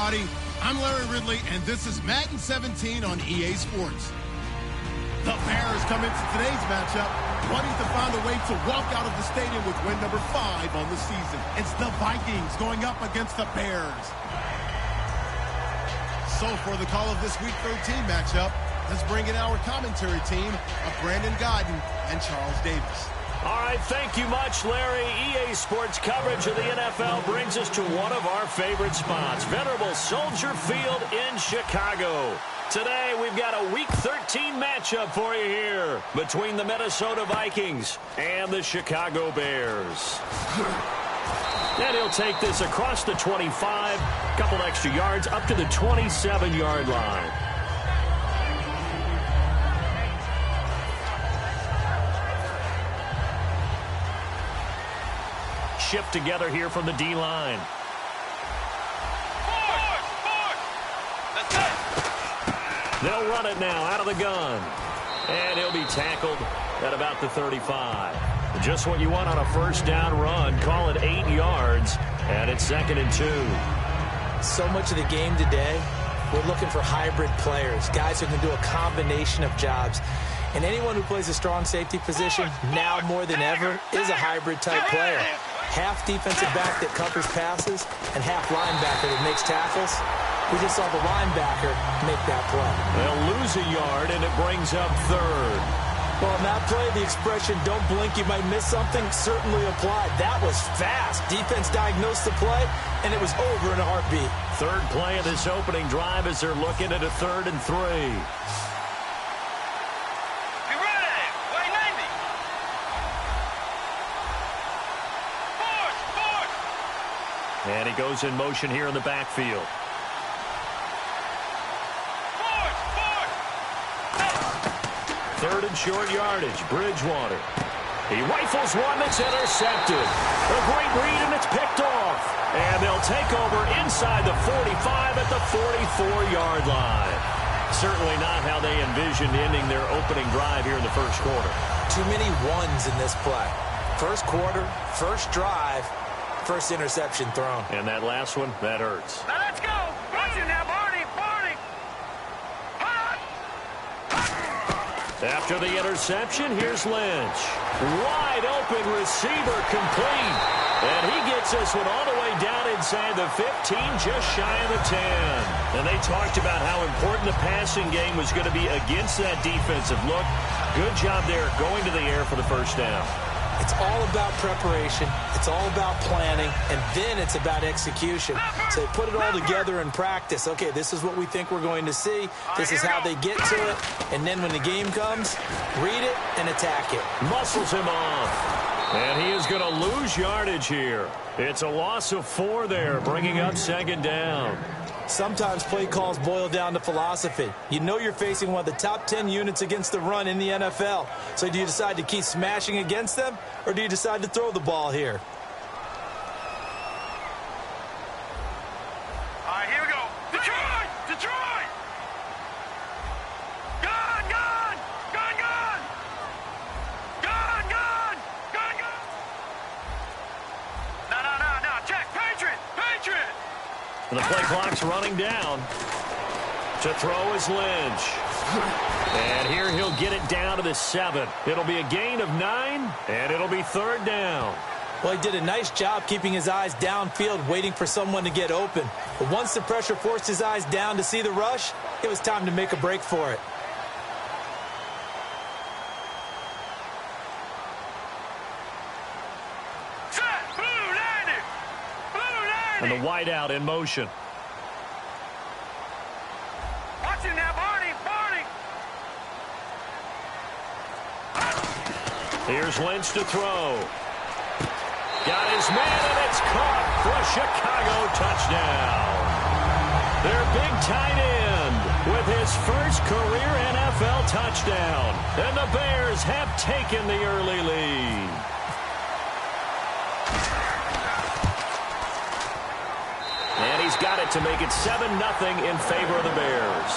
everybody. I'm Larry Ridley, and this is Madden 17 on EA Sports. The Bears come into today's matchup wanting to find a way to walk out of the stadium with win number 5 on the season. It's the Vikings going up against the Bears. So for the call of this Week 13 matchup, let's bring in our commentary team of Brandon Godden and Charles Davis. All right, thank you much, Larry. EA Sports coverage of the NFL brings us to one of our favorite spots, venerable Soldier Field in Chicago. Today, we've got a Week 13 matchup for you here between the Minnesota Vikings and the Chicago Bears. And he'll take this across the 25, couple extra yards up to the 27-yard line. Shift together here from the D-line. They'll run it now out of the gun. And he'll be tackled at about the 35. Just what you want on a first down run. Call it 8 yards. And it's 2nd and 2. So much of the game today, we're looking for hybrid players. Guys who can do a combination of jobs. And anyone who plays a strong safety position, now more than ever, is a hybrid type player. Half defensive back that covers passes and half linebacker that makes tackles. We just saw the linebacker make that play. They'll lose a yard, and it brings up 3rd. Well, in that play, the expression, don't blink, you might miss something, certainly applied. That was fast. Defense diagnosed the play, and it was over in a heartbeat. 3rd play of this opening drive as they're looking at a 3rd and 3. And he goes in motion here in the backfield. Third and short yardage, Bridgewater. He rifles one that's intercepted. A great read, and it's picked off. And they'll take over inside the 45 at the 44-yard line. Certainly not how they envisioned ending their opening drive here in the first quarter. Too many ones in this play. First quarter, first drive. First interception thrown. And that last one, that hurts. Now let's go. Watch it now, Barney. Barney. After the interception, here's Lynch. Wide open receiver complete. And he gets this one all the way down inside the 15, just shy of the 10. And they talked about how important the passing game was going to be against that defensive look. Good job there going to the air for the first down. It's all about preparation. It's all about planning. And then it's about execution. So they put it all together in practice. Okay, this is what we think we're going to see. This is how they get to it. And then when the game comes, read it and attack it. Muscles him off. And he is going to lose yardage here. It's a loss of 4 there, bringing up 2nd down. Sometimes play calls boil down to philosophy. You know you're facing one of the top 10 units against the run in the NFL. So do you decide to keep smashing against them, or do you decide to throw the ball here? All right, here we go. Detroit! Detroit! Gun! Gun! Gun! Gun! Gun! Gun! Gun! Gun! No. Check. Patriot! Patriot! And the play clock's running down. To throw is Lynch. And here he'll get it down to the 7. It'll be a gain of 9, and it'll be 3rd down. Well, he did a nice job keeping his eyes downfield, waiting for someone to get open. But once the pressure forced his eyes down to see the rush, it was time to make a break for it. And the wideout in motion. Watch it now, Barney. Barney. Here's Lynch to throw. Got his man, and it's caught for a Chicago touchdown. Their big tight end with his first career NFL touchdown. And the Bears have taken the early lead. And he's got it to make it 7-0 in favor of the Bears.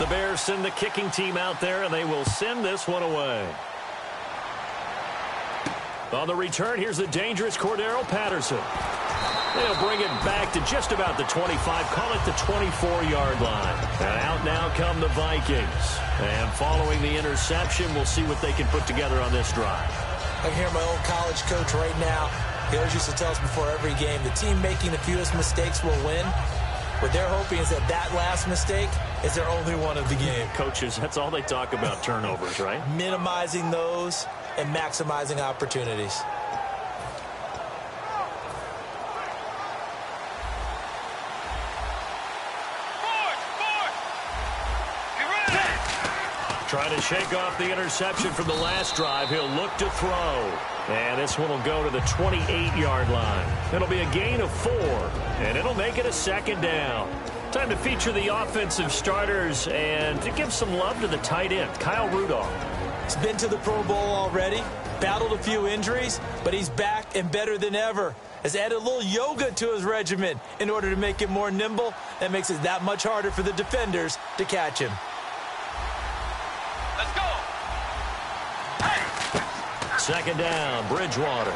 The Bears send the kicking team out there, and they will send this one away. On the return, here's the dangerous Cordero Patterson. They'll bring it back to just about the 25, call it the 24-yard line. And out now come the Vikings. And following the interception, we'll see what they can put together on this drive. I can hear my old college coach right now. He always used to tell us before every game, the team making the fewest mistakes will win. What they're hoping is that that last mistake is their only one of the game. Coaches, that's all they talk about, turnovers, right? Minimizing those and maximizing opportunities. Trying to shake off the interception from the last drive. He'll look to throw. And this one will go to the 28-yard line. It'll be a gain of 4, and it'll make it a second down. Time to feature the offensive starters and to give some love to the tight end, Kyle Rudolph. He's been to the Pro Bowl already, battled a few injuries, but he's back and better than ever. Has added a little yoga to his regimen in order to make him more nimble. That makes it that much harder for the defenders to catch him. Let's go. Second down, Bridgewater.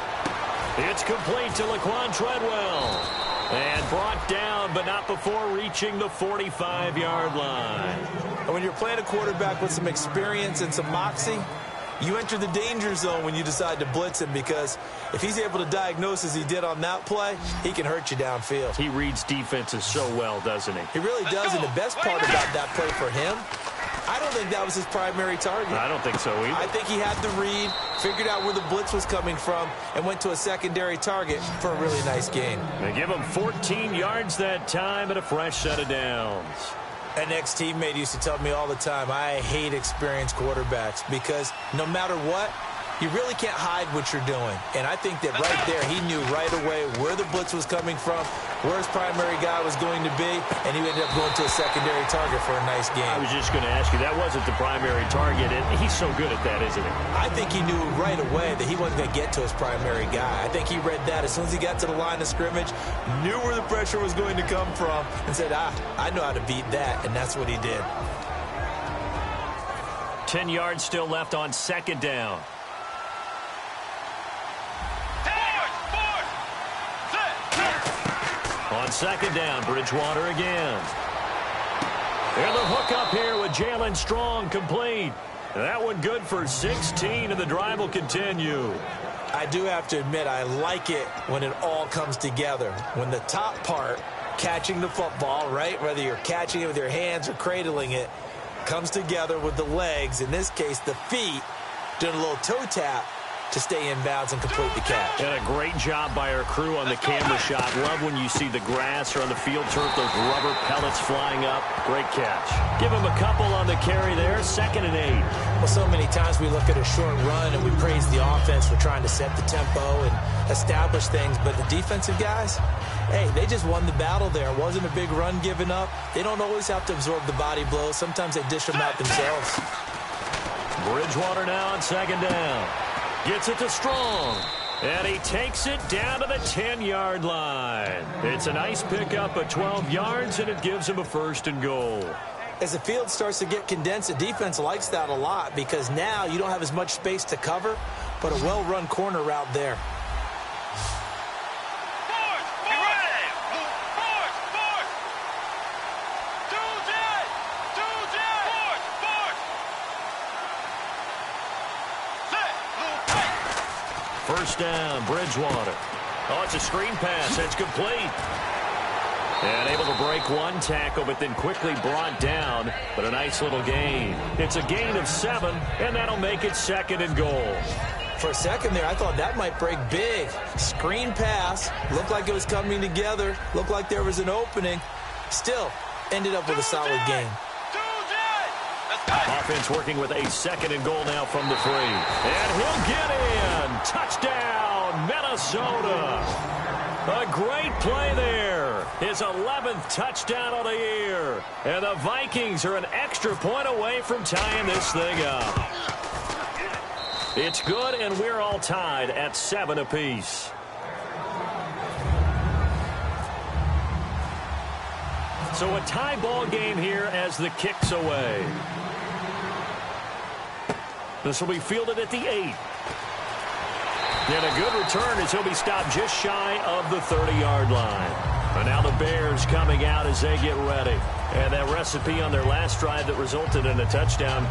It's complete to Laquan Treadwell. And brought down, but not before reaching the 45-yard line. And when you're playing a quarterback with some experience and some moxie, you enter the danger zone when you decide to blitz him, because if he's able to diagnose as he did on that play, he can hurt you downfield. He reads defenses so well, doesn't he? He really does, and the best part about that play for him, I don't think that was his primary target. I don't think so either. I think he had the read, figured out where the blitz was coming from, and went to a secondary target for a really nice gain. They give him 14 yards that time and a fresh set of downs. An ex-teammate used to tell me all the time, I hate experienced quarterbacks because no matter what, you really can't hide what you're doing. And I think that right there, he knew right away where the blitz was coming from, where his primary guy was going to be, and he ended up going to a secondary target for a nice game. I was just going to ask you, that wasn't the primary target, and he's so good at that, isn't he? I think he knew right away that he wasn't going to get to his primary guy. I think he read that as soon as he got to the line of scrimmage, knew where the pressure was going to come from, and said, I know how to beat that, and that's what he did. 10 yards still left on second down. On second down, Bridgewater again. And the hook up here with Jalen Strong complete. That one good for 16, and the drive will continue. I do have to admit, I like it when it all comes together. When the top part, catching the football, right, whether you're catching it with your hands or cradling it, comes together with the legs, in this case the feet, doing a little toe tap to stay in bounds and complete the catch. And a great job by our crew on the camera shot. Love when you see the grass or on the field turf, those rubber pellets flying up. Great catch. Give him a couple on the carry there, 2nd and 8. Well, so many times we look at a short run and we praise the offense for trying to set the tempo and establish things, but the defensive guys, hey, they just won the battle there. It wasn't a big run given up. They don't always have to absorb the body blows. Sometimes they dish them out themselves. Bridgewater now on second down. Gets it to Strong. And he takes it down to the 10-yard line. It's a nice pickup of 12 yards, and it gives him a 1st and goal. As the field starts to get condensed, the defense likes that a lot because now you don't have as much space to cover, but a well-run corner route there. First down, Bridgewater. Oh, it's a screen pass. It's complete. And able to break one tackle, but then quickly brought down. But a nice little gain. It's a gain of 7, and that'll make it 2nd and goal. For a second there, I thought that might break big. Screen pass. Looked like it was coming together. Looked like there was an opening. Still, ended up with a solid gain. Offense working with a 2nd and goal now from the 3. And he'll get in. Touchdown, Minnesota. A great play there. His 11th touchdown of the year. And the Vikings are an extra point away from tying this thing up. It's good, and we're all tied at 7 apiece. So a tie ball game here as the kick's away. This will be fielded at the 8. And a good return as he'll be stopped just shy of the 30-yard line. And now the Bears coming out as they get ready. And that recipe on their last drive that resulted in a touchdown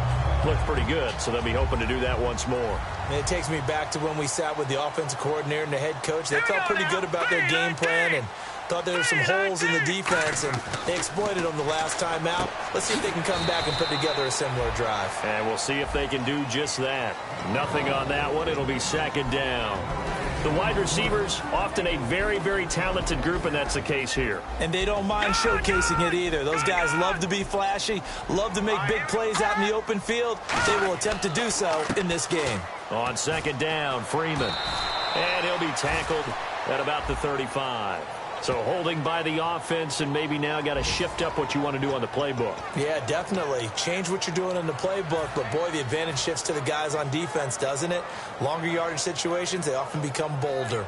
looked pretty good, so they'll be hoping to do that once more. And it takes me back to when we sat with the offensive coordinator and the head coach. They felt pretty good about their game plan and thought there were some holes in the defense, and they exploited them the last time out. Let's see if they can come back and put together a similar drive. And we'll see if they can do just that. Nothing on that one. It'll be second down. The wide receivers, often a very, very talented group, and that's the case here. And they don't mind showcasing it either. Those guys love to be flashy, love to make big plays out in the open field. They will attempt to do so in this game. On second down, Freeman. And he'll be tackled at about the 35. So holding by the offense, and maybe now got to shift up what you want to do on the playbook. Yeah, definitely. Change what you're doing in the playbook, but boy, the advantage shifts to the guys on defense, doesn't it? Longer yardage situations, they often become bolder.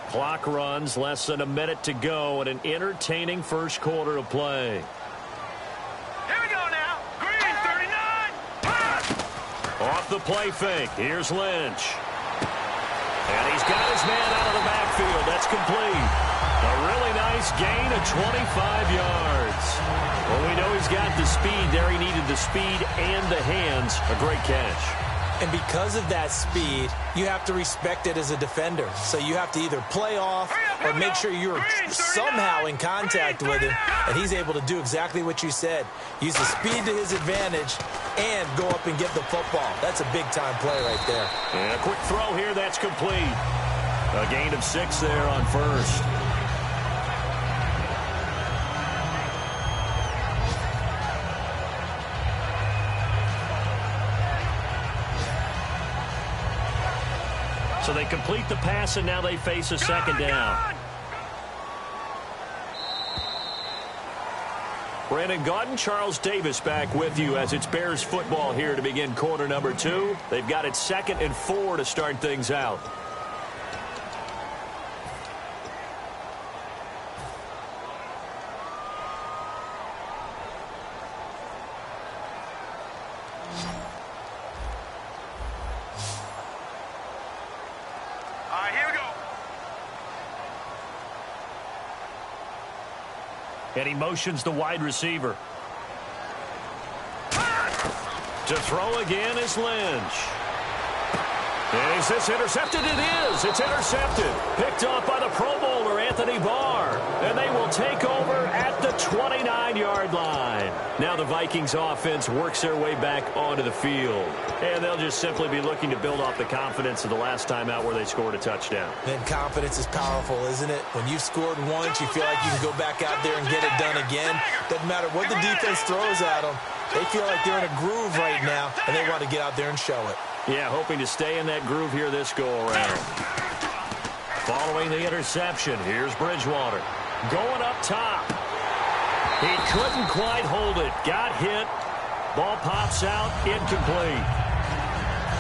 Clock runs, less than a minute to go, and an entertaining first quarter of play. Here we go now. Green, 39. Pass. Off the play fake, here's Lynch. And he's got his man out of the backfield. That's complete. A really nice gain of 25 yards. Well, we know he's got the speed there. He needed the speed and the hands. A great catch. And because of that speed, you have to respect it as a defender. So you have to either play off or make sure you're somehow in contact with him. And he's able to do exactly what you said. Use the speed to his advantage and go up and get the football. That's a big-time play right there. And a quick throw here. That's complete. A gain of 6 there on first. So they complete the pass, and now they face a second down. Brandon Gaudin, Charles Davis back with you as it's Bears football here to begin quarter number 2. They've got it 2nd and 4 to start things out. And he motions the wide receiver. To throw again is Lynch. And is this intercepted? It is. It's intercepted. Picked off by the Pro Bowler, Anthony Barr. And they will take over at the 29-yard line. Now the Vikings offense works their way back onto the field. And they'll just simply be looking to build off the confidence of the last time out where they scored a touchdown. Then confidence is powerful, isn't it? When you've scored once, you feel like you can go back out there and get it done again. Doesn't matter what the defense throws at them. They feel like they're in a groove right now, and they want to get out there and show it. Yeah, hoping to stay in that groove here this go-around. Following the interception, here's Bridgewater. Going up top. He couldn't quite hold it. Got hit. Ball pops out. Incomplete.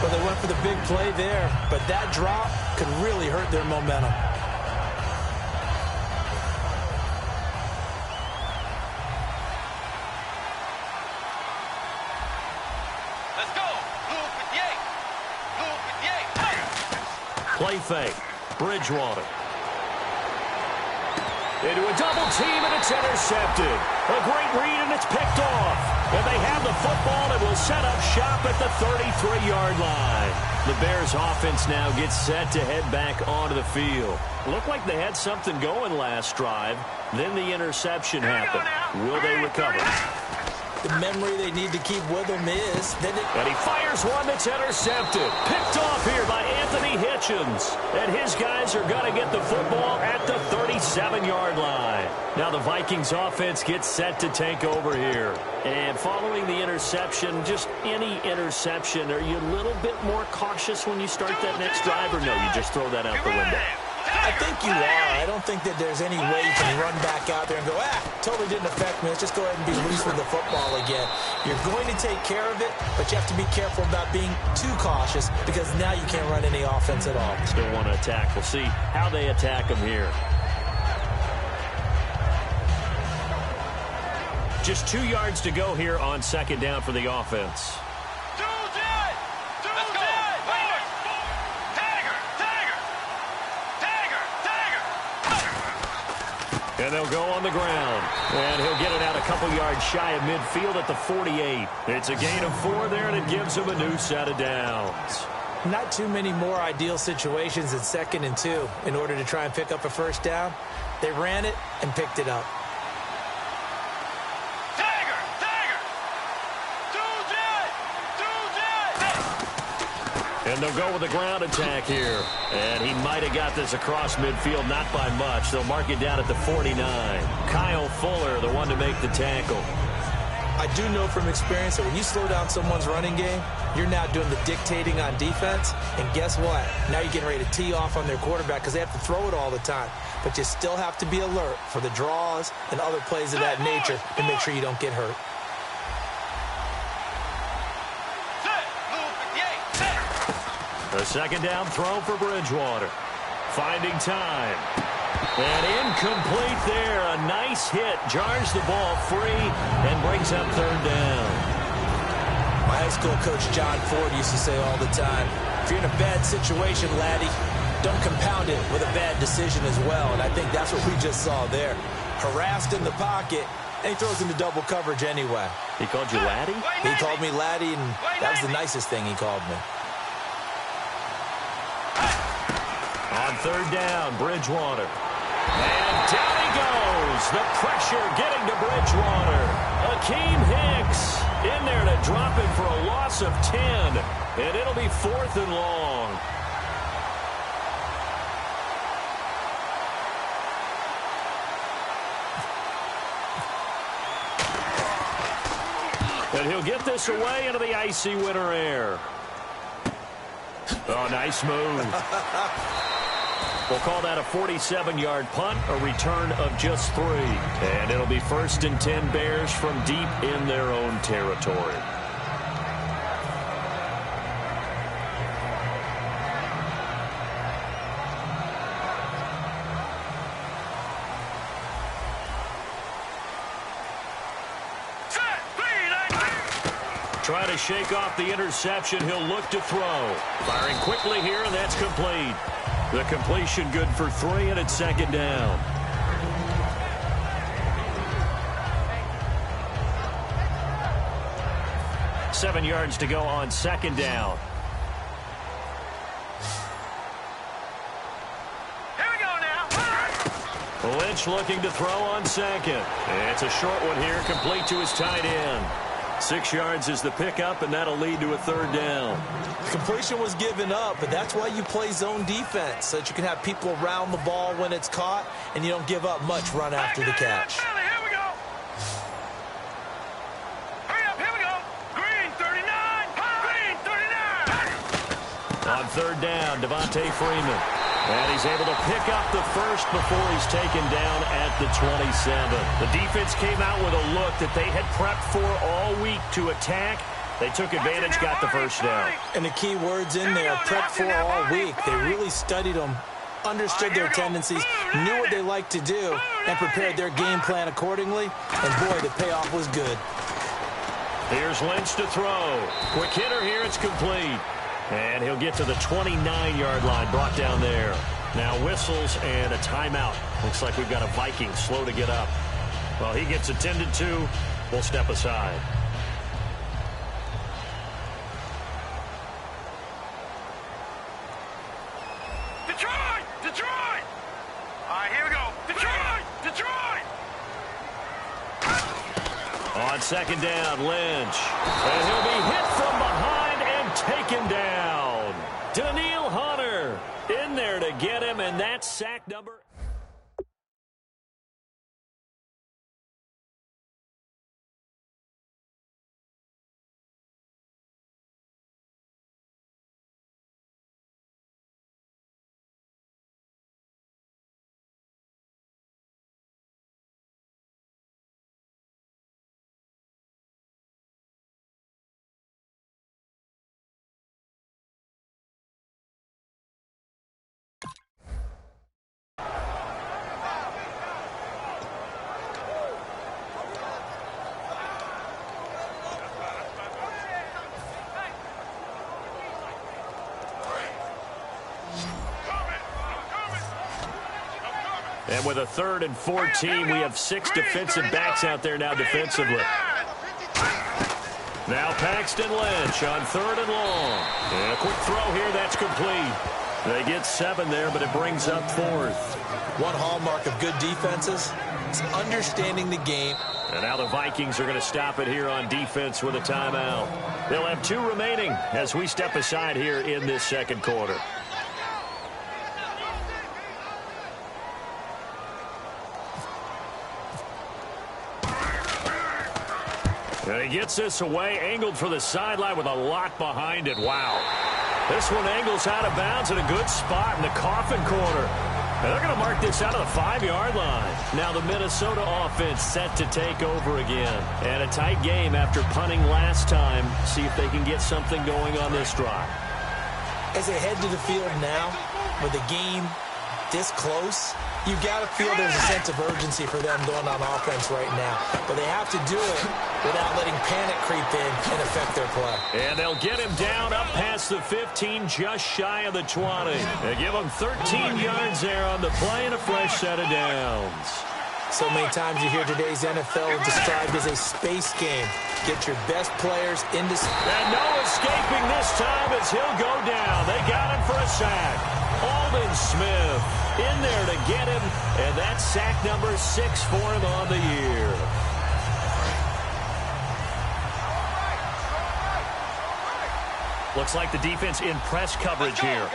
Well, they went for the big play there, but that drop could really hurt their momentum. Let's go. Loop it, yay. Loop it, yay. Play fake. Bridgewater. Into a double team, and it's intercepted. A great read, and it's picked off. And they have the football and will set up shop at the 33-yard line. The Bears offense now gets set to head back onto the field. Looked like they had something going last drive. Then the interception happened. Will they recover? The memory they need to keep with them is... And he fires one that's intercepted. Picked off here by Anthony Hitchens. And his guys are going to get the football at the 37-yard line. Now the Vikings offense gets set to take over here. And following the interception, just any interception, are you a little bit more cautious when you start that next drive, or no, you just throw that out the window? I think you are. I don't think that there's any way you can run back out there and go, totally didn't affect me. Let's just go ahead and be loose with the football again. You're going to take care of it, but you have to be careful about being too cautious because now you can't run any offense at all. Still want to attack. We'll see how they attack them here. Just 2 yards to go here on second down for the offense. Let's go. And they'll go on the ground. And he'll get it out a couple yards shy of midfield at the 48. It's a gain of 4 there, and it gives him a new set of downs. Not too many more ideal situations at 2nd and 2 in order to try and pick up a first down. They ran it and picked it up. And they'll go with a ground attack here. And he might have got this across midfield, not by much. They'll mark it down at the 49. Kyle Fuller, the one to make the tackle. I do know from experience that when you slow down someone's running game, you're now doing the dictating on defense. And guess what? Now you're getting ready to tee off on their quarterback because they have to throw it all the time. But you still have to be alert for the draws and other plays of that nature to make sure you don't get hurt. A second down throw for Bridgewater. Finding time. And incomplete there. A nice hit. Jars the ball free and brings up third down. My high school coach John Ford used to say all the time, if you're in a bad situation, laddie, don't compound it with a bad decision as well. And I think that's what we just saw there. Harassed in the pocket, and he throws into double coverage anyway. He called you laddie? He called me laddie, and that was the nicest thing he called me. On third down, Bridgewater. And down he goes. The pressure getting to Bridgewater. Akeem Hicks in there to drop him for a loss of 10. And it'll be 4th and long. And he'll get this away into the icy winter air. Oh, nice move. We'll call that a 47-yard punt, a return of just 3. And it'll be 1st and 10 Bears from deep in their own territory. Try to shake off the interception. He'll look to throw. Firing quickly here, and that's complete. The completion good for 3, and it's second down. Seven yards to go on second down. Here we go now. Lynch looking to throw on second. It's a short one here, complete to his tight end. 6 yards is the pickup, and that'll lead to a third down. Completion was given up, but that's why you play zone defense, so that you can have people around the ball when it's caught, and you don't give up much run after the catch. Here we go. Hurry up, here we go. Green 39. Green 39. On third down, Devontae Freeman. And he's able to pick up the first before he's taken down at the 27. The defense came out with a look that they had prepped for all week to attack. They took advantage, got the first down. And the key words in there, prepped for all week. They really studied them, understood their tendencies, knew what they liked to do, and prepared their game plan accordingly. And, boy, the payoff was good. Here's Lynch to throw. Quick hitter here, it's complete. And he'll get to the 29-yard line, brought down there. Now whistles and a timeout. Looks like we've got a Viking slow to get up. Well, he gets attended to. We'll step aside. Detroit! Detroit! All right, here we go. Detroit! Detroit! On second down, Lynch. And he'll be hit from behind and taken down. Daniil Hunter in there to get him, and that's sack number. And with a 3rd and 14, we have 6 defensive backs out there now defensively. Now Paxton Lynch on 3rd and long. And a quick throw here, that's complete. They get 7 there, but it brings up 4th. One hallmark of good defenses is understanding the game. And now the Vikings are going to stop it here on defense with a timeout. They'll have 2 remaining as we step aside here in this second quarter. And he gets this away, angled for the sideline with a lot behind it. Wow. This one angles out of bounds in a good spot in the coffin corner. And they're going to mark this out of the 5-yard line. Now the Minnesota offense set to take over again. And a tight game after punting last time. See if they can get something going on this drive. As they head to the field now, with the game this close, you got to feel there's a sense of urgency for them going on offense right now. But they have to do it without letting panic creep in and affect their play. And they'll get him down up past the 15, just shy of the 20. They give him 13 yards there on the play and a fresh set of downs. So many times you hear today's NFL described as a space game. Get your best players into space. And no escaping this time as he'll go down. They got him for a sack. Aldon Smith in there to get him, and that's sack number 6 for him on the year. Looks like the defense in press coverage here.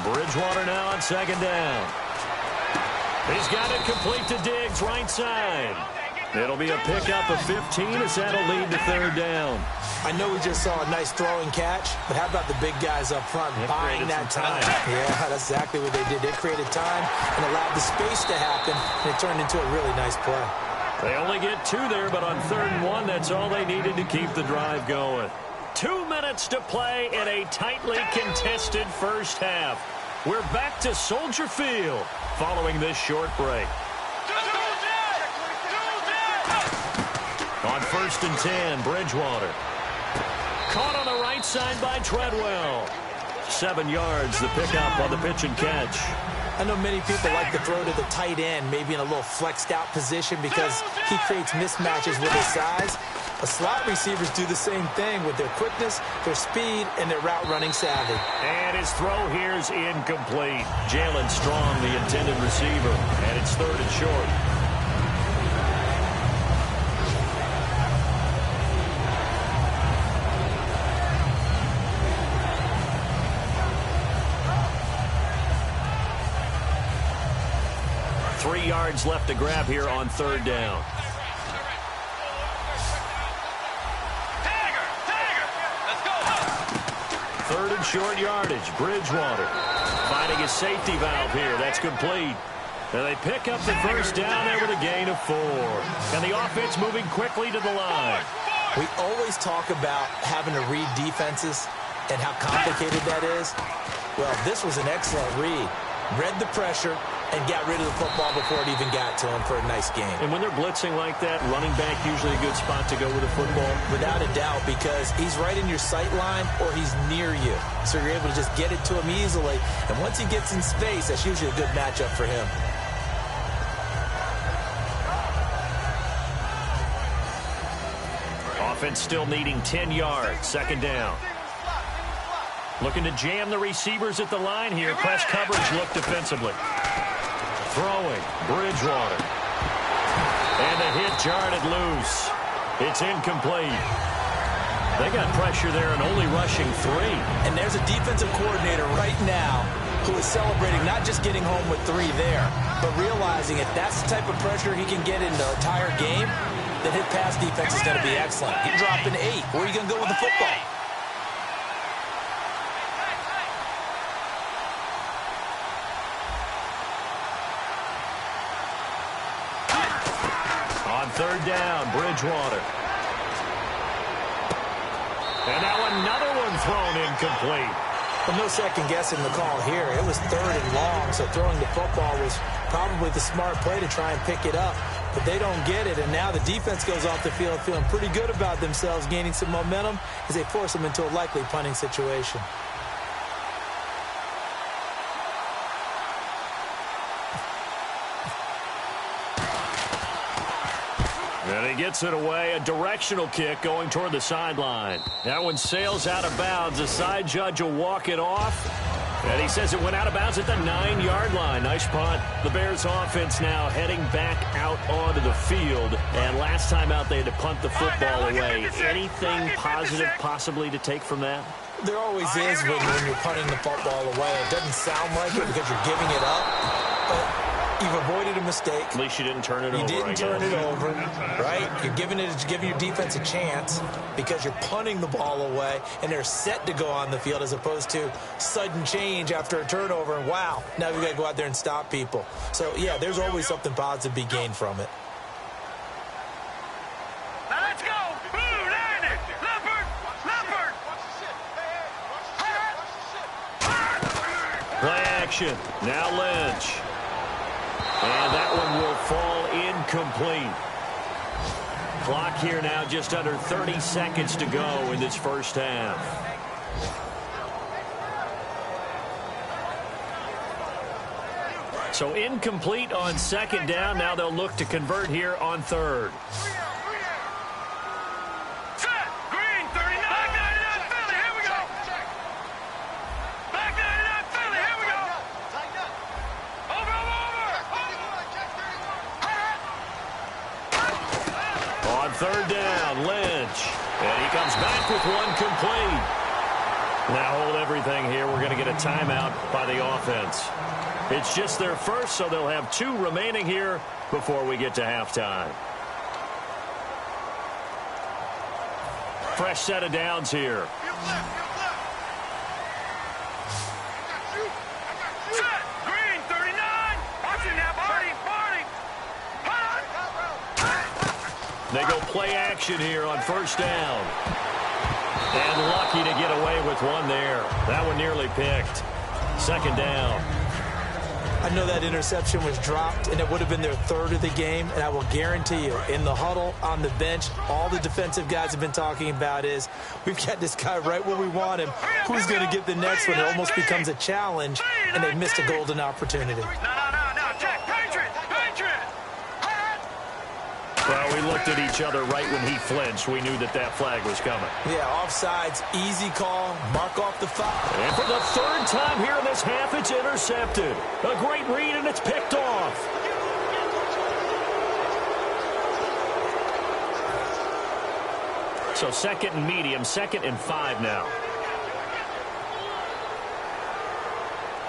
Bridgewater now on 2nd down. He's got it complete to Diggs, right side. It'll be a pickup of 15 as that'll lead to 3rd down. I know we just saw a nice throwing catch, but how about the big guys up front buying that time? Yeah, that's exactly what they did. They created time and allowed the space to happen, and it turned into a really nice play. They only get 2 there, but on 3rd and 1, that's all they needed to keep the drive going. 2 minutes to play in a tightly contested first half. We're back to Soldier Field following this short break. On 1st and 10, Bridgewater. Caught on the right side by Treadwell. 7 yards, the pickup on the pitch and catch. I know many people like to throw to the tight end, maybe in a little flexed out position because he creates mismatches with his size. But slot receivers do the same thing with their quickness, their speed, and their route running savvy. And his throw here is incomplete. Jalen Strong, the intended receiver, and it's 3rd and short. Three yards left to grab here on 3rd down. Third and short yardage. Bridgewater finding his safety valve here. That's complete. And they pick up the 1st down there with a gain of 4. And the offense moving quickly to the line. We always talk about having to read defenses and how complicated that is. Well, this was an excellent read. Read the pressure and got rid of the football before it even got to him for a nice game. And when they're blitzing like that, running back usually a good spot to go with the football? Without a doubt, because he's right in your sight line or he's near you. So you're able to just get it to him easily. And once he gets in space, that's usually a good matchup for him. Offense still needing 10 yards. 2nd down. Looking to jam the receivers at the line here. Press coverage look defensively. Throwing. Bridgewater. And the hit jarred it loose. It's incomplete. They got pressure there and only rushing 3. And there's a defensive coordinator right now who is celebrating not just getting home with 3 there, but realizing if that's the type of pressure he can get in the entire game, then his pass defense is going to be excellent. You're dropping 8. Where are you going to go with the football? On 3rd down, Bridgewater. And now another one thrown incomplete. Well, no second guessing the call here. It was 3rd and long, so throwing the football was probably the smart play to try and pick it up. But they don't get it, and now the defense goes off the field feeling pretty good about themselves, gaining some momentum as they force them into a likely punting situation. he gets it away. A directional kick going toward the sideline. That one sails out of bounds. The side judge will walk it off. And he says it went out of bounds at the 9-yard line. Nice punt. The Bears offense now heading back out onto the field. And last time out, they had to punt the football away. Anything positive possibly to take from that? There always is when you're punting the football away. It doesn't sound like it because you're giving it up, but you've avoided a mistake. At least you didn't turn it over. You didn't turn it over, right? You're giving your defense a chance because you're punting the ball away, and they're set to go on the field as opposed to sudden change after a turnover, and wow, now we've got to go out there and stop people. So, yeah, there's always something positive to be gained from it. Now let's go. Blue, Landon. Leopard. Leopard. Play action. Now Lynch. And that one will fall incomplete. Clock here now just under 30 seconds to go in this first half. So incomplete on second down. Now they'll look to convert here on third. Set. Green, 39. Back 99, Philly. Here we go. Back 99, Philly. Here we go. Over. On third down, Lynch. And he comes back with one complete. Now hold everything here. We're going to get a timeout by the offense. It's just their first, so they'll have 2 remaining here before we get to halftime. Fresh set of downs here. Set. Green, 39. Watch it now, Barty. They go play action here on first down. And lucky to get away with one there. That one nearly picked. Second down. I know that interception was dropped, and it would have been their third of the game, and I will guarantee you, in the huddle, on the bench, all the defensive guys have been talking about is, we've got this guy right where we want him. Who's going to get the next one? It almost becomes a challenge, and they've missed a golden opportunity. No. Check. Patriot. Well, we looked at each other right when he flinched. We knew that flag was coming. Yeah, offsides, easy call, mark off the foul. And for the third time here in this half, it's intercepted. A great read, and it's picked off. So second and medium, 2nd and 5 now.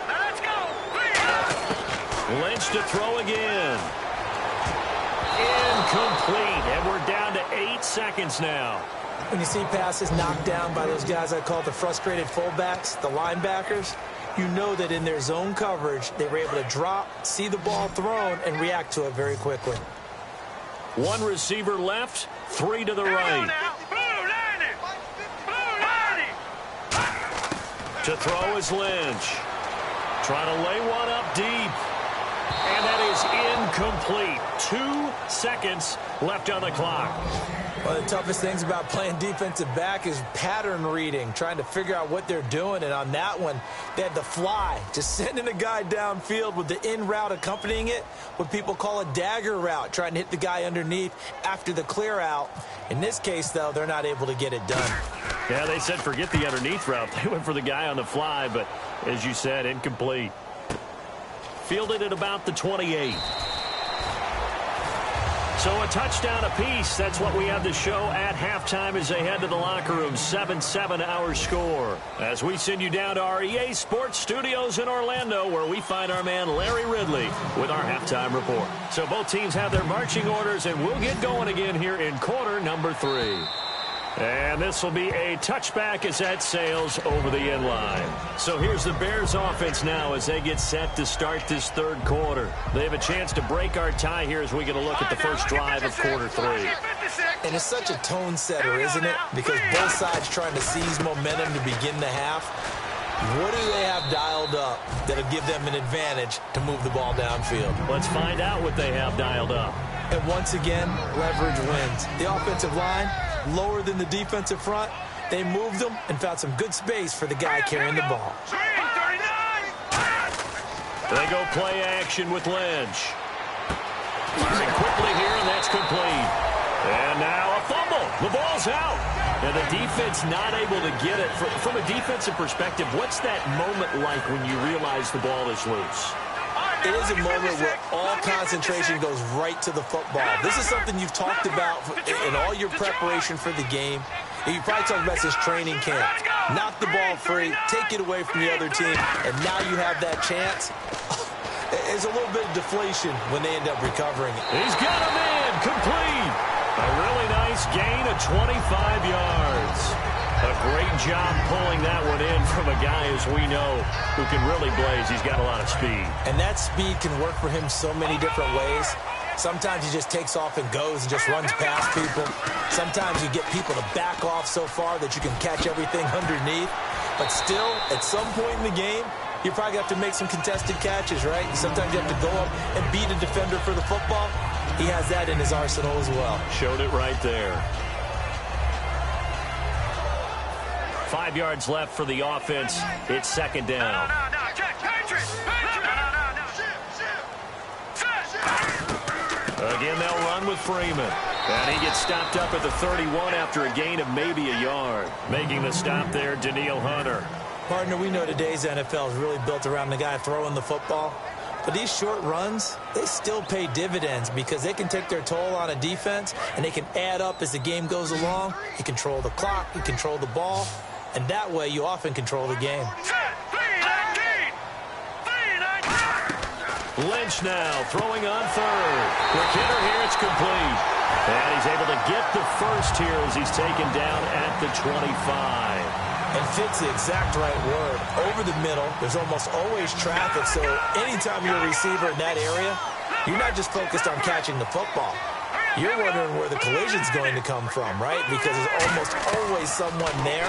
Let's go. Lynch to throw again. Incomplete, and we're down to 8 seconds now. When you see passes knocked down by those guys I call the frustrated fullbacks, the linebackers, you know that in their zone coverage, they were able to drop, see the ball thrown, and react to it very quickly. 1 receiver left, 3 to the right. To throw is Lynch. Trying to lay one up deep. And that is incomplete. 2 seconds left on the clock. One of the toughest things about playing defensive back is pattern reading, trying to figure out what they're doing. And on that one, they had the fly, just sending a guy downfield with the in route accompanying it, what people call a dagger route, trying to hit the guy underneath after the clear out. In this case, though, they're not able to get it done. Yeah, they said forget the underneath route. They went for the guy on the fly, but as you said, incomplete. Fielded at about the 28. So a touchdown apiece. That's what we have to show at halftime as they head to the locker room. 7-7 our score. As we send you down to our EA Sports Studios in Orlando, where we find our man Larry Ridley with our halftime report. So both teams have their marching orders, and we'll get going again here in quarter number 3. And this will be a touchback as that sails over the end line. So here's the Bears offense now as they get set to start this third quarter. They have a chance to break our tie here as we get a look at the first drive of quarter 3. And it's such a tone setter, isn't it? Because both sides trying to seize momentum to begin the half. What do they have dialed up that'll give them an advantage to move the ball downfield? Let's find out what they have dialed up. And once again, leverage wins. The offensive line, lower than the defensive front. They moved them and found some good space for the guy carrying the ball. They go play action with Lynch. Firing quickly here, and that's complete. And now a fumble. The ball's out. And the defense not able to get it. From a defensive perspective, what's that moment like when you realize the ball is loose? It is a moment where all concentration goes right to the football. This is something you've talked about in all your preparation for the game. And you probably talked about this training camp. Knock the ball free, take it away from the other team, and now you have that chance. There's a little bit of deflation when they end up recovering it. He's got him in, complete. A really nice gain of 25 yards. A great job pulling that one in from a guy, as we know, who can really blaze. He's got a lot of speed. And that speed can work for him so many different ways. Sometimes he just takes off and goes and just runs past people. Sometimes you get people to back off so far that you can catch everything underneath. But still, at some point in the game, you probably have to make some contested catches, right? Sometimes you have to go up and beat a defender for the football. He has that in his arsenal as well. Showed it right there. 5 yards left for the offense. It's second down. Again, they'll run with Freeman. And he gets stopped up at the 31 after a gain of maybe a yard. Making the stop there, Danielle Hunter. Partner, we know today's NFL is really built around the guy throwing the football. But these short runs, they still pay dividends because they can take their toll on a defense and they can add up as the game goes along. You control the clock, you control the ball, and that way you often control the game. Lynch now throwing on third. Quick hitter here, it's complete. And he's able to get the first here as he's taken down at the 25. And fit's the exact right word. Over the middle, there's almost always traffic, so anytime you're a receiver in that area, you're not just focused on catching the football. You're wondering where the collision's going to come from, right? Because there's almost always someone there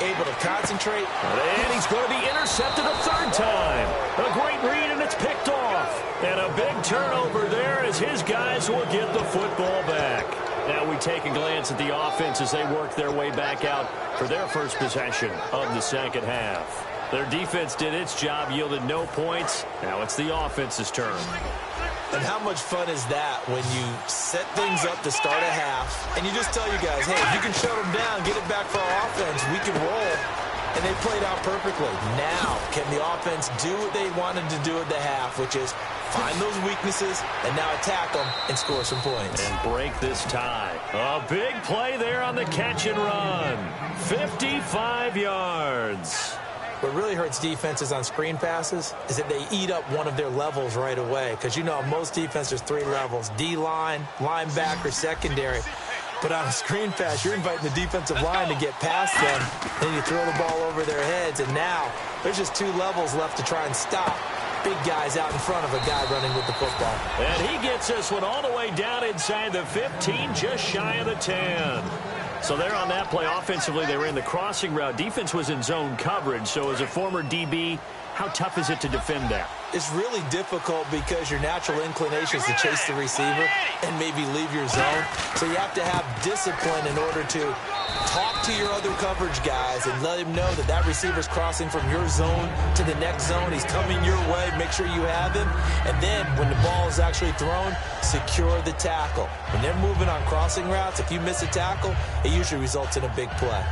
able to concentrate. And he's going to be intercepted a third time. A great read, and it's picked off. And a big turnover there as his guys will get the football back. Now we take a glance at the offense as they work their way back out for their first possession of the second half. Their defense did its job, yielded no points. Now it's the offense's turn. And how much fun is that when you set things up to start a half and you just tell you guys, hey, if you can shut them down, get it back for our offense, we can roll. And they played out perfectly. Now, can the offense do what they wanted to do at the half, which is find those weaknesses and now attack them and score some points. And break this tie. A big play there on the catch and run. 55 yards. What really hurts defenses on screen passes is that they eat up one of their levels right away. Because, you know, most defense, there's 3 levels. D-line, linebacker, secondary. But on a screen pass, you're inviting the defensive line to get past them. Then you throw the ball over their heads. And now there's just 2 levels left to try and stop big guys out in front of a guy running with the football. And he gets this one all the way down inside the 15, just shy of the 10. So there on that play, offensively, they ran the crossing route. Defense was in zone coverage. So as a former DB, how tough is it to defend that? It's really difficult because your natural inclination is to chase the receiver and maybe leave your zone. So you have to have discipline in order to talk to your other coverage guys and let him know that that receiver's crossing from your zone to the next zone. He's coming your way. Make sure you have him. And then when the ball is actually thrown, secure the tackle. When they're moving on crossing routes, if you miss a tackle, it usually results in a big play.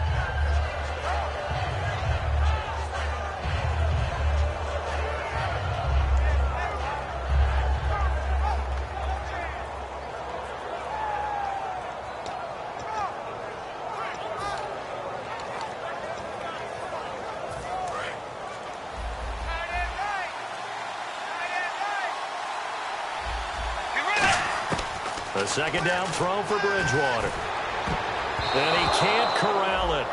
A second down throw for Bridgewater. And he can't corral it.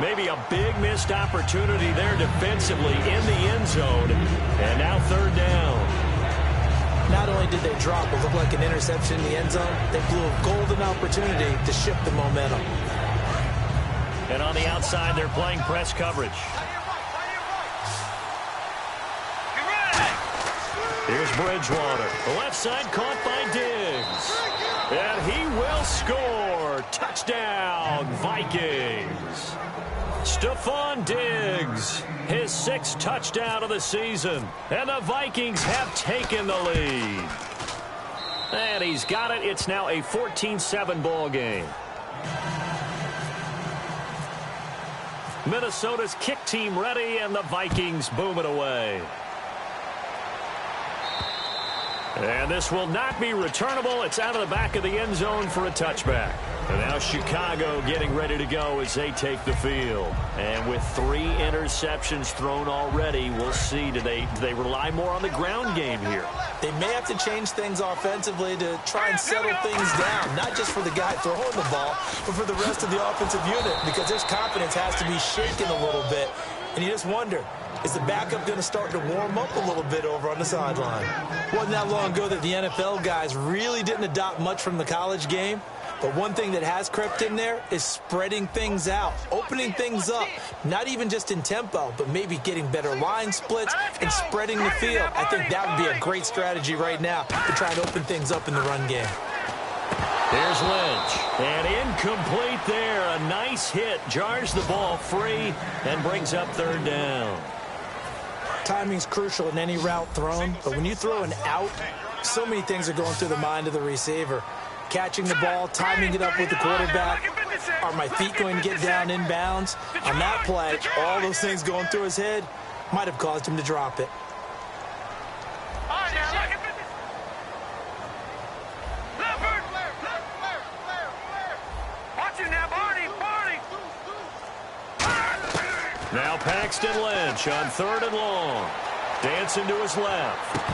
Maybe a big missed opportunity there defensively in the end zone. And now third down. Not only did they drop what looked like an interception in the end zone, they blew a golden opportunity to shift the momentum. And on the outside, they're playing press coverage. Here's Bridgewater. The left side caught by Diggs. And he will score. Touchdown, Vikings. Stephon Diggs, his 6th touchdown of the season. And the Vikings have taken the lead. And he's got it. It's now a 14-7 ball game. Minnesota's kick team ready, and the Vikings boom it away. And this will not be returnable. It's out of the back of the end zone for a touchback. And now Chicago getting ready to go as they take the field. And with 3 interceptions thrown already, we'll see. Do they rely more on the ground game here? They may have to change things offensively to try and settle things down, not just for the guy throwing the ball, but for the rest of the offensive unit, because their confidence has to be shaken a little bit. And you just wonder, is the backup going to start to warm up a little bit over on the sideline? Wasn't that long ago that the NFL guys really didn't adopt much from the college game. But one thing that has crept in there is spreading things out, opening things up, not even just in tempo, but maybe getting better line splits and spreading the field. I think that would be a great strategy right now to try and open things up in the run game. Here's Lynch. And incomplete there. A nice hit. Jars the ball free and brings up 3rd down. Timing's crucial in any route thrown, but when you throw an out, so many things are going through the mind of the receiver. Catching the ball, timing it up with the quarterback. Are my feet going to get down inbounds? On that play, all those things going through his head might have caused him to drop it. Now Paxton Lynch on 3rd and long. Dancing to his left.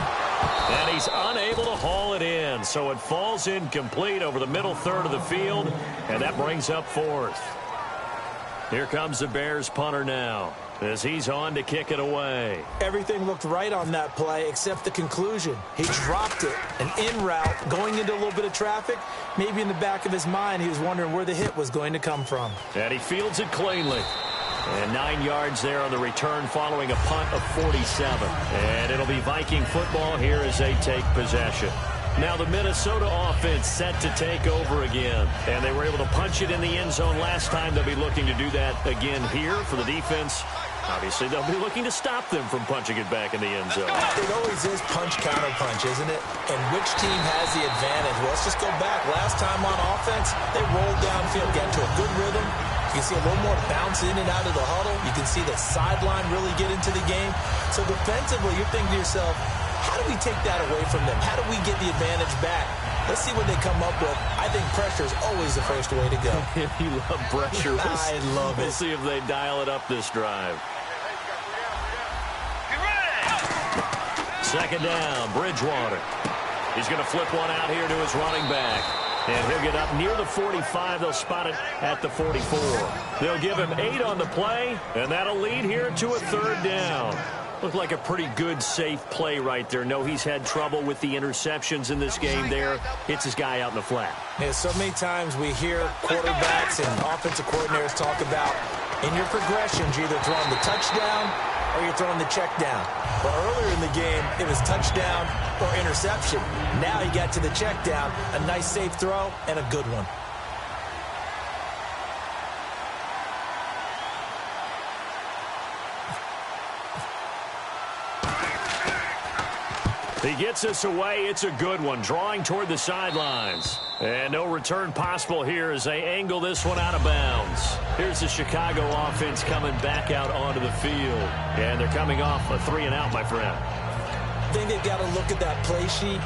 And he's unable to haul it in, so it falls incomplete over the middle third of the field, and that brings up 4th. Here comes the Bears punter now, as he's on to kick it away. Everything looked right on that play except the conclusion. He dropped it, an in route, going into a little bit of traffic. Maybe in the back of his mind, he was wondering where the hit was going to come from. And he fields it cleanly. And 9 yards there on the return following a punt of 47. And it'll be Viking football here as they take possession. Now the Minnesota offense set to take over again. And they were able to punch it in the end zone last time. They'll be looking to do that again here for the defense. Obviously, they'll be looking to stop them from punching it back in the end zone. It always is punch-counter-punch, isn't it? And which team has the advantage? Well, let's just go back. Last time on offense, they rolled downfield, got into a good rhythm. You can see a little more bounce in and out of the huddle. You can see the sideline really get into the game. So defensively, you're thinking to yourself, how do we take that away from them? How do we get the advantage back? Let's see what they come up with. I think pressure is always the first way to go. You love pressure. I love it. We'll see if they dial it up this drive. 2nd down, Bridgewater. He's going to flip one out here to his running back. And he'll get up near the 45. They'll spot it at the 44. They'll give him 8 on the play, and that'll lead here to a 3rd down. Looked like a pretty good, safe play right there. No, he's had trouble with the interceptions in this game there. Hits his guy out in the flat. Yeah, so many times we hear quarterbacks and offensive coordinators talk about in your progressions, you're either throwing the touchdown or you're throwing the check down. But earlier in the game, it was touchdown or interception. Now he got to the check down, a nice safe throw, and a good one. He gets us away. It's a good one, drawing toward the sidelines. And no return possible here as they angle this one out of bounds. Here's the Chicago offense coming back out onto the field. And they're coming off a 3-and-out, my friend. I think they've got to look at that play sheet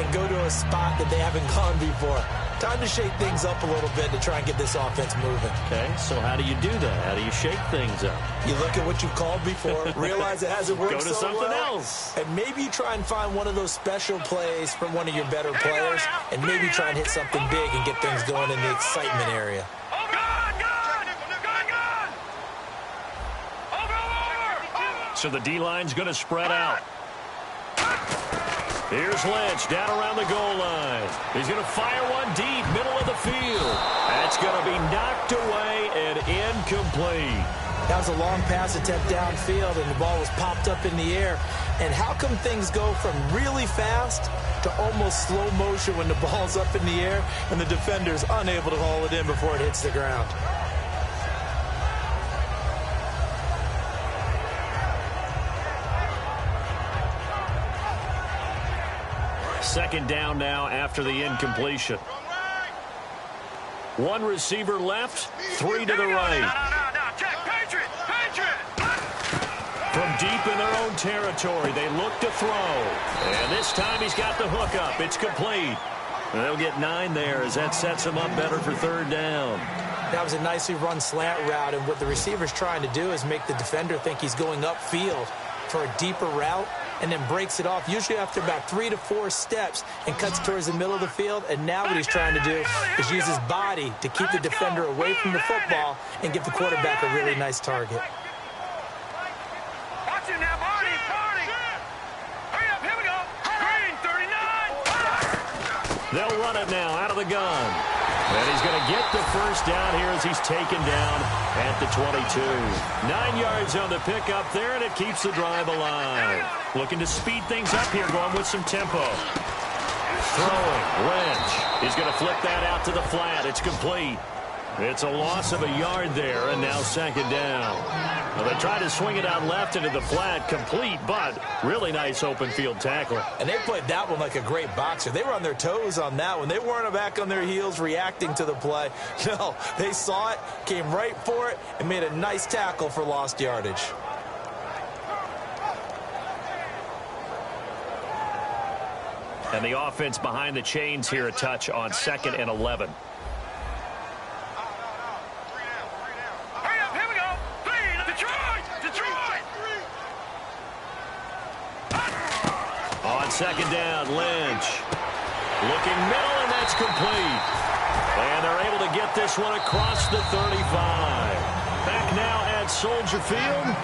and go to a spot that they haven't gone before. Time to shake things up a little bit to try and get this offense moving. Okay, so how do you do that? How do you shake things up? You look at what you've called before, realize it hasn't worked Go to so something well, else. and maybe you try and find one of those special plays from one of your better players, and maybe try and hit something big and get things going in the excitement area. So the D-line's going to spread out. Here's Lynch down around the goal line. He's going to fire one deep, middle of the field. That's going to be knocked away and incomplete. That was a long pass attempt downfield, and the ball was popped up in the air. And how come things go from really fast to almost slow motion when the ball's up in the air and the defender's unable to haul it in before it hits the ground? Second down now after the incompletion. One receiver left, three to the right. No. Check. Patriot. From deep in their own territory, they look to throw. And this time he's got the hook up. It's complete. And they'll get 9 there as that sets him up better for third down. That was a nicely run slant route, and what the receiver's trying to do is make the defender think he's going upfield for a deeper route, and then breaks it off, usually after about 3 to 4 steps, and cuts towards the middle of the field. And now what he's trying to do is use his body to keep the defender away from the football and give the quarterback a really nice target. Watch it now, Barney. Hurry up, here we go. Green, 39. They'll run it now out of the gun. And he's going to get the first down here as he's taken down at the 22. 9 yards on the pickup there, and it keeps the drive alive. Looking to speed things up here, going with some tempo. Throwing, Lynch. He's going to flip that out to the flat. It's complete. It's a loss of a yard there, and now second down. Well, they tried to swing it out left into the flat, complete, but really nice open field tackle. And they played that one like a great boxer. They were on their toes on that one. They weren't back on their heels reacting to the play. No, they saw it, came right for it, and made a nice tackle for lost yardage. And the offense behind the chains here a touch on 2nd and 11. Hurry up, here we go. Detroit. On second down, Lynch. Looking middle, and that's complete. And they're able to get this one across the 35. Back now at Soldier Field.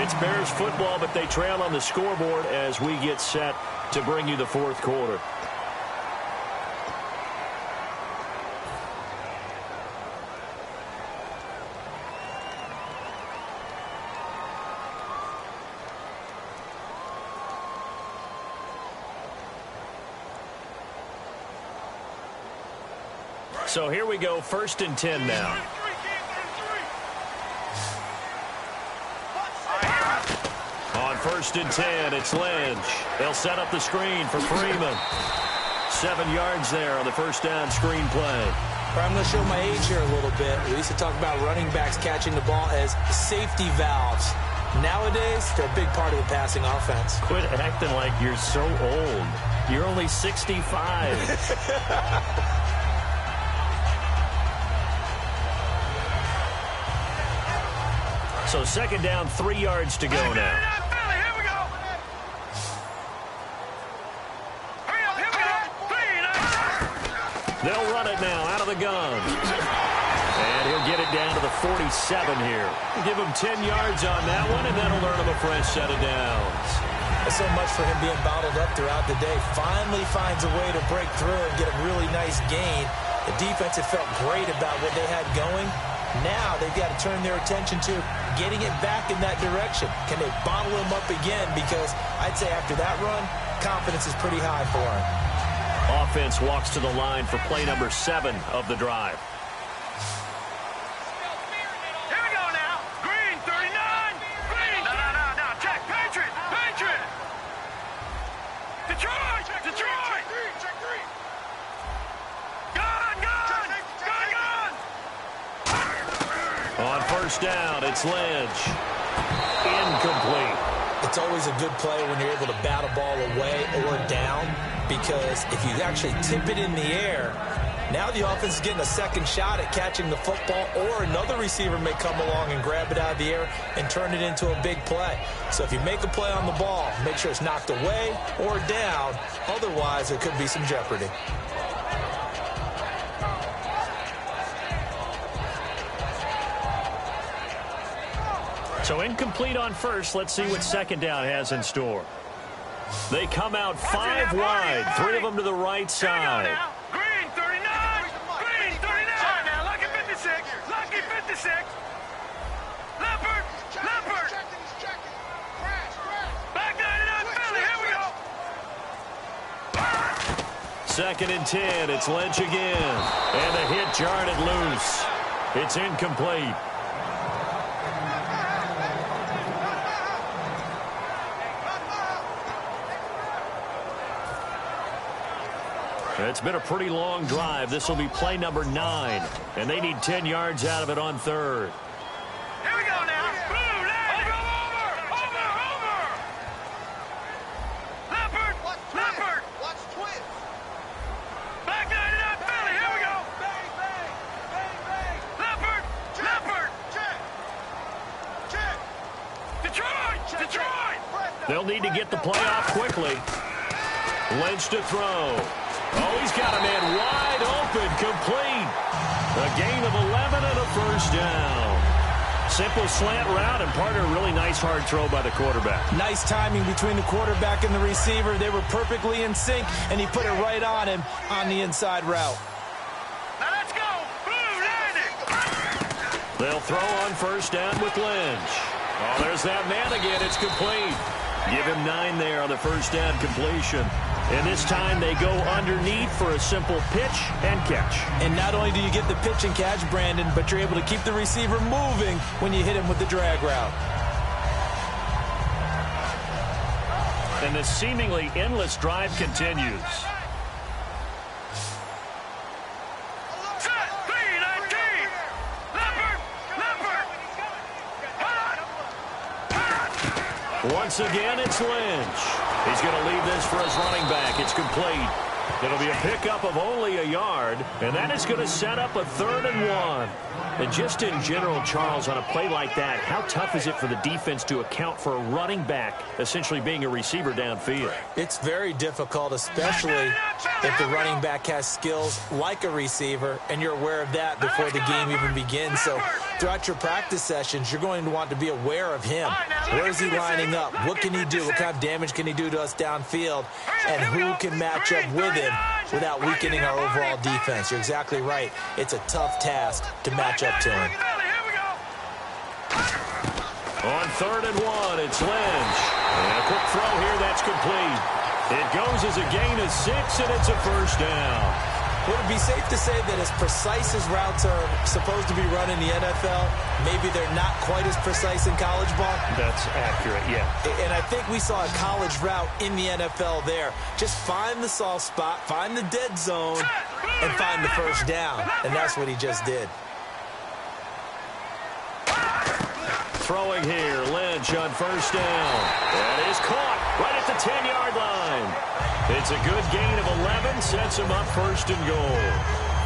It's Bears football, but they trail on the scoreboard as we get set to bring you the fourth quarter. So here we go, 1st and 10 now. On 1st and 10, it's Lynch. They'll set up the screen for Freeman. 7 yards there on the first down screen play. I'm going to show my age here a little bit. We used to talk about running backs catching the ball as safety valves. Nowadays, they're a big part of the passing offense. Quit acting like you're so old. You're only 65. So second down, 3 yards to go now. They'll run it now out of the gun. And he'll get it down to the 47 here. Give him 10 yards on that one, and that'll earn him a fresh set of downs. That's so much for him being bottled up throughout the day. Finally finds a way to break through and get a really nice gain. The defense had felt great about what they had going. Now they've got to turn their attention to getting it back in that direction. Can they bottle him up again? Because I'd say after that run, confidence is pretty high for him. Offense walks to the line for play number 7 of the drive. Here we go now. Green, 39. Green. No. Check. Patriot. Detroit. Check green. Gun. On first down, it's Lynch. Incomplete. It's always a good play when you're able to bat a ball away or down, because if you actually tip it in the air, now the offense is getting a second shot at catching the football, or another receiver may come along and grab it out of the air and turn it into a big play. So if you make a play on the ball, make sure it's knocked away or down. Otherwise, there could be some jeopardy. So incomplete on first. Let's see what second down has in store. They come out 5 wide, 3 of them to the right side. Green, 39. Green, 39. Now, lucky 56. Lucky 56. Leopard. Back 99, Philly. Here we go. 2nd and 10. It's Lynch again. And the hit jarred it loose. It's incomplete. It's been a pretty long drive. This will be play number 9, and they need 10 yards out of it on third. Here we go now. Blue, over. Leopard. Watch twins. Back 99 Philly. Here we go. Bang, bang. Leopard. Check. Detroit. They'll need to get the play off quickly. Lynch to throw. Oh, he's got a man wide open, complete. A gain of 11 and a first down. Simple slant route, and part of a really nice hard throw by the quarterback. Nice timing between the quarterback and the receiver. They were perfectly in sync, and he put it right on him on the inside route. Now let's go. Blue, landing. They'll throw on first down with Lynch. Oh, there's that man again. It's complete. Give him 9 there on the first down completion. And this time they go underneath for a simple pitch and catch. And not only do you get the pitch and catch, Brandon, but you're able to keep the receiver moving when you hit him with the drag route. And this seemingly endless drive continues. Set. 3-19. Leopard. Once again, it's Lynch. He's going to leave this for his running back. It's complete. It'll be a pickup of only a yard, and that is going to set up a 3rd and 1. And just in general, Charles, on a play like that, how tough is it for the defense to account for a running back essentially being a receiver downfield? It's very difficult, especially if the running back has skills like a receiver, and you're aware of that before the game even begins. So throughout your practice sessions, you're going to want to be aware of him. Where is he lining up? What can he do? What kind of damage can he do to us downfield? And who can match up with him without weakening our overall defense? You're exactly right. It's a tough task to match up to him. On 3rd and 1, it's Lynch. And a quick throw here, that's complete. It goes as a gain of 6, and it's a first down. Would it be safe to say that as precise as routes are supposed to be run in the NFL, maybe they're not quite as precise in college ball? That's accurate, yeah. And I think we saw a college route in the NFL there. Just find the soft spot, find the dead zone, and find the first down. And that's what he just did. Throwing here, Lynch on first down. That is caught right at the 10-yard line. It's a good gain of 11, sets him up 1st and goal.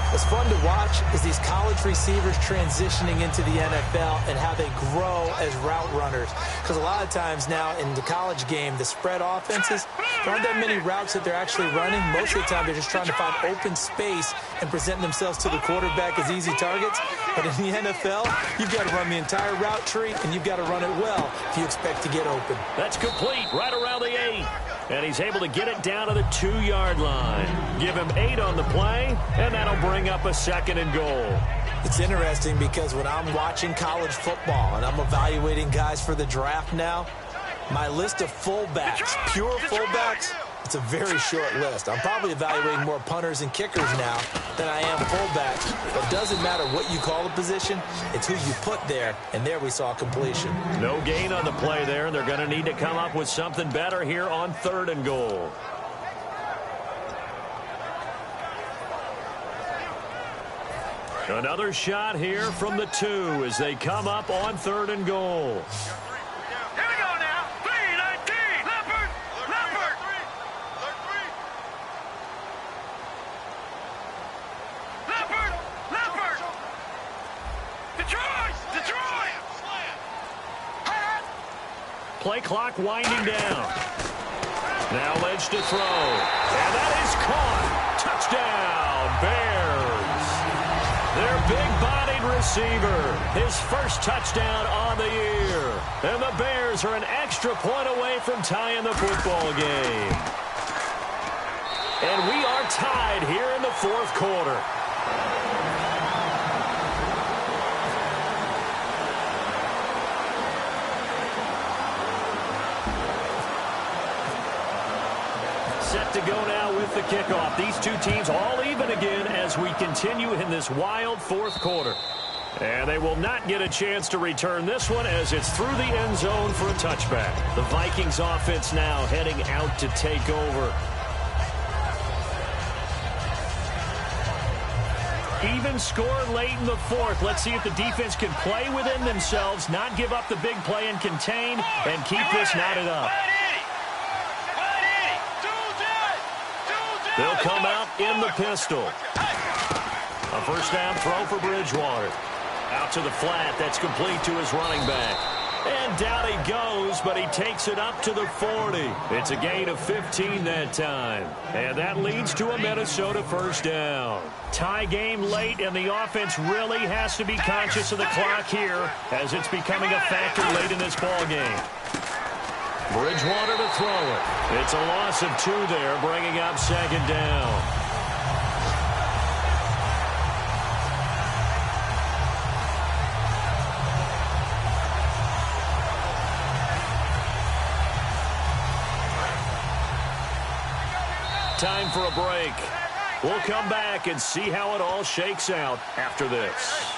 What's fun to watch is these college receivers transitioning into the NFL and how they grow as route runners. Because a lot of times now in the college game, the spread offenses, there aren't that many routes that they're actually running. Most of the time, they're just trying to find open space and present themselves to the quarterback as easy targets. But in the NFL, you've got to run the entire route tree, and you've got to run it well if you expect to get open. That's complete right around the 8. And he's able to get it down to the 2-yard line. Give him 8 on the play, and that'll bring up a 2nd and goal. It's interesting because when I'm watching college football and I'm evaluating guys for the draft now, my list of fullbacks, pure fullbacks, it's a very short list. I'm probably evaluating more punters and kickers now than I am fullbacks. But it doesn't matter what you call the position, it's who you put there, and there we saw completion. No gain on the play there, and they're going to need to come up with something better here on 3rd and goal. Another shot here from the 2 as they come up on 3rd and goal. Here we go now. 3-19. Leopard. Detroit. Play clock winding down. Now Lynch to throw. And that is caught. Touchdown, Bears. Their big-bodied receiver. His first touchdown on the year. And the Bears are an extra point away from tying the football game. And we are tied here in the 4th quarter. Set to go now with the kickoff. These two teams all even again as we continue in this wild 4th quarter. And they will not get a chance to return this one as it's through the end zone for a touchback. The Vikings offense now heading out to take over. Even score late in the fourth. Let's see if the defense can play within themselves, not give up the big play and contain, and keep this knotted up. They'll come out in the pistol. A first down throw for Bridgewater. Out to the flat. That's complete to his running back. And down he goes, but he takes it up to the 40. It's a gain of 15 that time. And that leads to a Minnesota first down. Tie game late, and the offense really has to be conscious of the clock here as it's becoming a factor late in this ball game. Bridgewater to throw it. It's a loss of 2 there, bringing up second down. Time for a break. We'll come back and see how it all shakes out after this.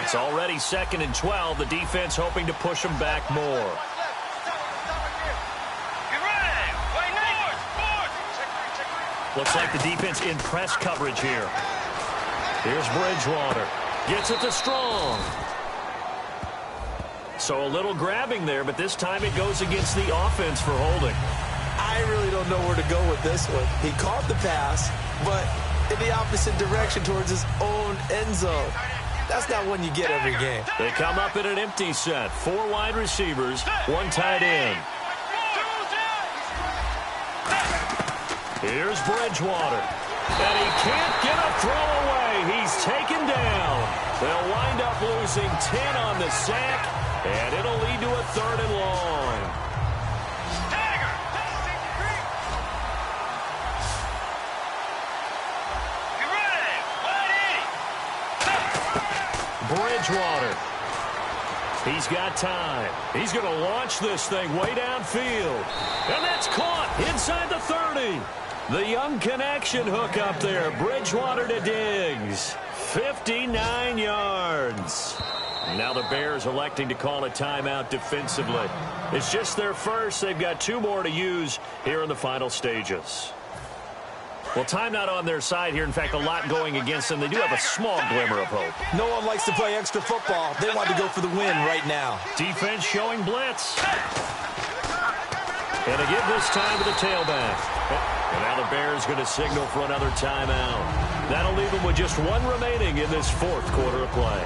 It's already 2nd and 12. The defense hoping to push them back more. Looks like the defense in press coverage here. Here's Bridgewater. Gets it to Strong. So a little grabbing there, but this time it goes against the offense for holding. I really don't know where to go with this one. He caught the pass, but in the opposite direction towards his own end zone. That's not one you get every game. They come up in an empty set. 4 wide receivers, 1 tight end. Here's Bridgewater. And he can't get a throw away. He's taken down. They'll wind up losing 10 on the sack, and it'll lead to a 3rd and long. Bridgewater. He's got time. He's going to launch this thing way downfield. And that's caught inside the 30. The young connection hook up there. Bridgewater to Diggs. 59 yards. Now the Bears electing to call a timeout defensively. It's just their first. They've got 2 more to use here in the final stages. Well, time not on their side here. In fact, a lot going against them. They do have a small glimmer of hope. No one likes to play extra football. They want to go for the win right now. Defense showing blitz. And to give this time to the tailback. And now the Bears going to signal for another timeout. That'll leave them with just 1 remaining in this 4th quarter of play.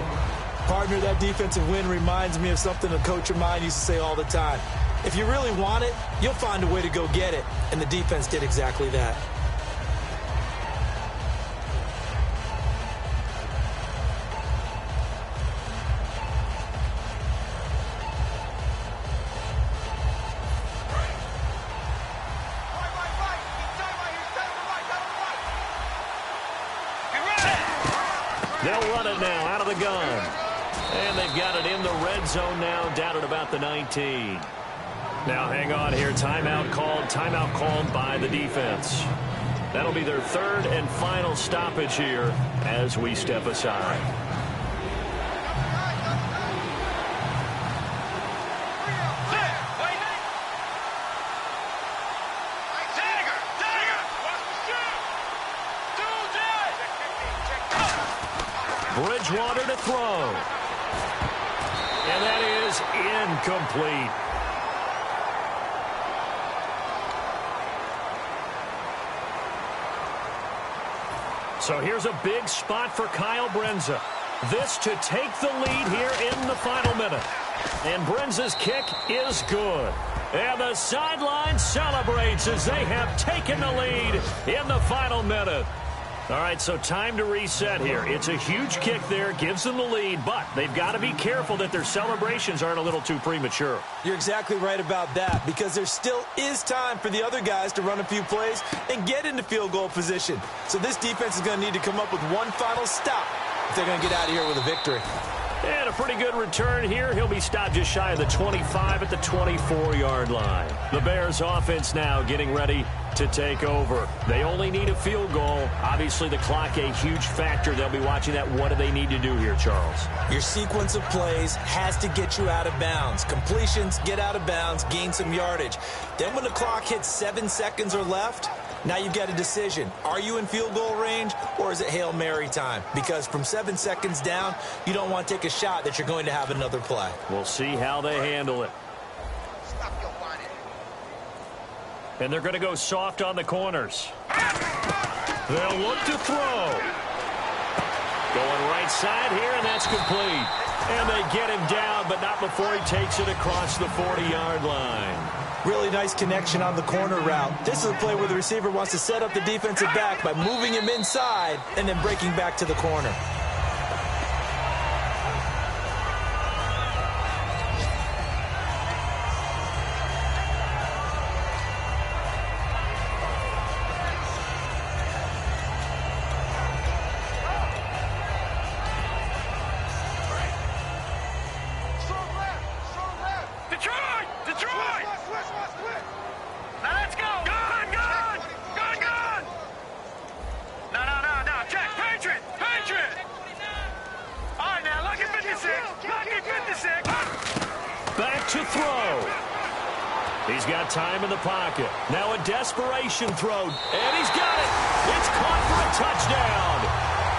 Partner, that defensive win reminds me of something a coach of mine used to say all the time. If you really want it, you'll find a way to go get it. And the defense did exactly that. They'll run it now out of the gun. And they've got it in the red zone now, down at about the 19. Now hang on here. Timeout called by the defense. That'll be their 3rd and final stoppage here as we step aside. Bridgewater to throw. And that is incomplete. So here's a big spot for Kyle Brenza. This to take the lead here in the final minute. And Brenza's kick is good. And the sideline celebrates as they have taken the lead in the final minute. All right, so time to reset here. It's a huge kick there, gives them the lead, but they've got to be careful that their celebrations aren't a little too premature. You're exactly right about that, because there still is time for the other guys to run a few plays and get into field goal position. So this defense is going to need to come up with one final stop if they're going to get out of here with a victory. And a pretty good return here. He'll be stopped just shy of the 25 at the 24-yard line. The Bears offense now getting ready to take over. They only need a field goal. Obviously, the clock a huge factor. They'll be watching that. What do they need to do here, Charles? Your sequence of plays has to get you out of bounds. Completions, get out of bounds, gain some yardage. Then when the clock hits 7 seconds or left, Now you've got a decision. Are you in field goal range, or is it Hail Mary time? Because from 7 seconds down, you don't want to take a shot that you're going to have another play. We'll see how they handle it. Stop your whining. And they're going to go soft on the corners. They'll look to throw. Going right side here, and that's complete. And they get him down, but not before he takes it across the 40-yard line. Really nice connection on the corner route. This is a play where the receiver wants to set up the defensive back by moving him inside and then breaking back to the corner. Detroit! Detroit! Now let's go! Gun! Gun! Gun! Gun! No. Check! Patriot! Patriot! All right, now, lucky 56! Lucky 56! Back to throw. He's got time in the pocket. Now a desperation throw, and he's got it. It's caught for a touchdown.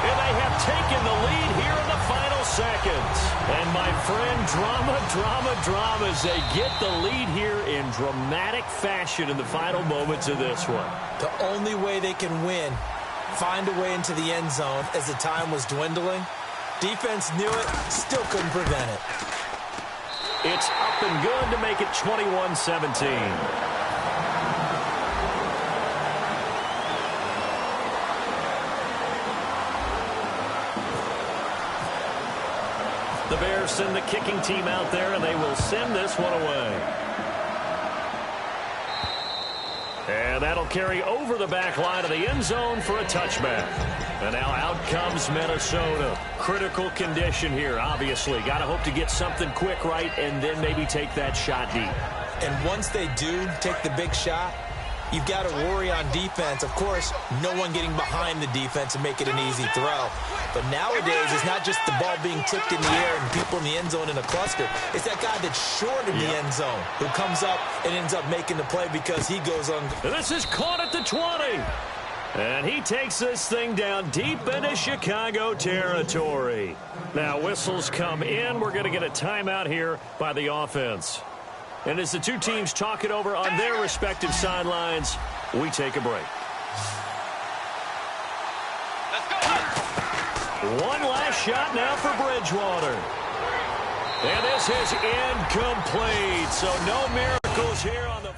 And they have taken the lead here in the final seconds. And my friend, drama as they get the lead here in dramatic fashion in the final moments of this one. The only way they can win, find a way into the end zone as the time was dwindling. Defense knew it, still couldn't prevent it. It's up and good to make it 21-17. The Bears send the kicking team out there, and they will send this one away. And that'll carry over the back line of the end zone for a touchback. And now out comes Minnesota. Critical condition here, obviously. Got to hope to get something quick right and then maybe take that shot deep. And once they do take the big shot, you've got to worry on defense. Of course, no one getting behind the defense and make it an easy throw. But nowadays, it's not just the ball being tipped in the air and people in the end zone in a cluster. It's that guy that's short in the end zone who comes up and ends up making the play because he goes on. This is caught at the 20. And he takes this thing down deep into Chicago territory. Now, whistles come in. We're going to get a timeout here by the offense. And as the two teams talk it over on their respective sidelines, we take a break. Let's go! One last shot now for Bridgewater. And this is incomplete. So no miracles here on the